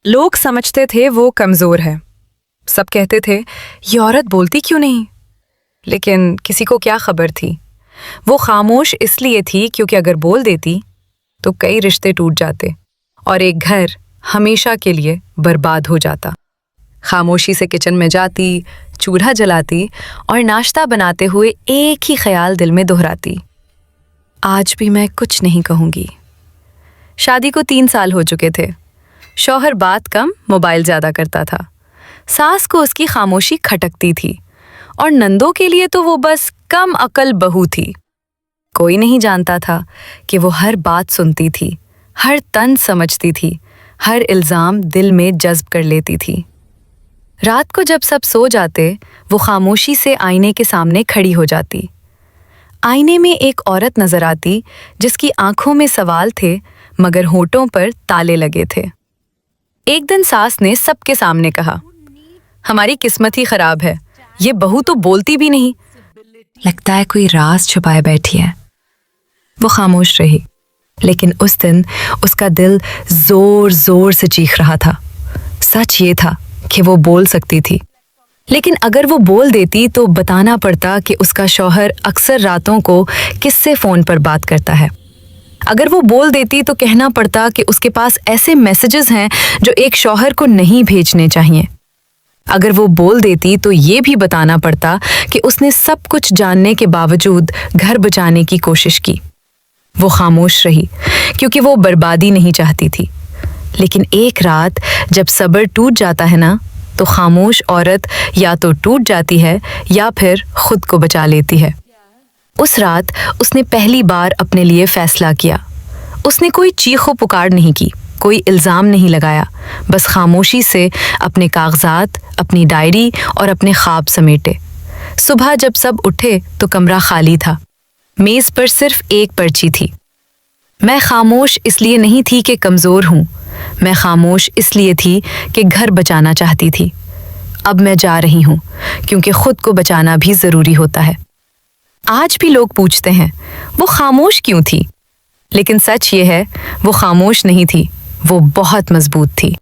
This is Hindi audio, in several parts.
लोग समझते थे वो कमजोर है। सब कहते थे ये औरत बोलती क्यों नहीं, लेकिन किसी को क्या खबर थी वो खामोश इसलिए थी क्योंकि अगर बोल देती तो कई रिश्ते टूट जाते और एक घर हमेशा के लिए बर्बाद हो जाता। खामोशी से किचन में जाती, चूल्हा जलाती और नाश्ता बनाते हुए एक ही ख्याल दिल में दोहराती, आज भी मैं कुछ नहीं कहूँगी। शादी को 3 साल हो चुके थे। शौहर बात कम, मोबाइल ज़्यादा करता था। सास को उसकी खामोशी खटकती थी और नंदों के लिए तो वो बस कम अकल बहू थी। कोई नहीं जानता था कि वो हर बात सुनती थी, हर तंज समझती थी, हर इल्ज़ाम दिल में जज्ब कर लेती थी। रात को जब सब सो जाते, वो खामोशी से आईने के सामने खड़ी हो जाती। आईने में एक औरत नजर आती जिसकी आंखों में सवाल थे मगर होठों पर ताले लगे थे। एक दिन सास ने सबके सामने कहा, हमारी किस्मत ही खराब है, ये बहू तो बोलती भी नहीं, लगता है कोई राज छुपाए बैठी है। वो खामोश रही, लेकिन उस दिन उसका दिल जोर जोर से चीख रहा था। सच ये था कि वो बोल सकती थी, लेकिन अगर वो बोल देती तो बताना पड़ता कि उसका शौहर अक्सर रातों को किससे फोन पर बात करता है। अगर वो बोल देती तो कहना पड़ता कि उसके पास ऐसे मैसेजेस हैं जो एक शौहर को नहीं भेजने चाहिए। अगर वो बोल देती तो ये भी बताना पड़ता कि उसने सब कुछ जानने के बावजूद घर बचाने की कोशिश की। वो खामोश रही क्योंकि वो बर्बादी नहीं चाहती थी। लेकिन एक रात जब सब्र टूट जाता है ना, तो खामोश औरत या तो टूट जाती है या फिर खुद को बचा लेती है। उस रात उसने पहली बार अपने लिए फैसला किया। उसने कोई चीखो पुकार नहीं की, कोई इल्ज़ाम नहीं लगाया, बस खामोशी से अपने कागजात, अपनी डायरी और अपने ख्वाब समेटे। सुबह जब सब उठे तो कमरा खाली था। मेज़ पर सिर्फ एक पर्ची थी। मैं खामोश इसलिए नहीं थी कि कमज़ोर हूँ, मैं खामोश इसलिए थी कि घर बचाना चाहती थी। अब मैं जा रही हूँ क्योंकि खुद को बचाना भी ज़रूरी होता है। आज भी लोग पूछते हैं वो खामोश क्यों थी, लेकिन सच ये है वो खामोश नहीं थी, वो बहुत मजबूत थी।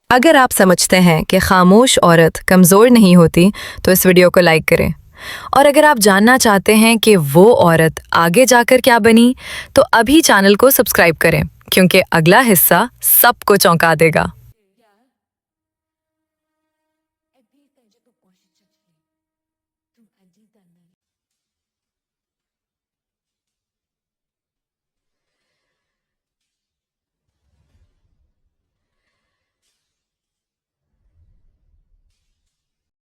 अगर आप समझते हैं कि खामोश औरत कमज़ोर नहीं होती तो इस वीडियो को लाइक करें, और अगर आप जानना चाहते हैं कि वो औरत आगे जाकर क्या बनी तो अभी चैनल को सब्सक्राइब करें, क्योंकि अगला हिस्सा सबको चौंका देगा।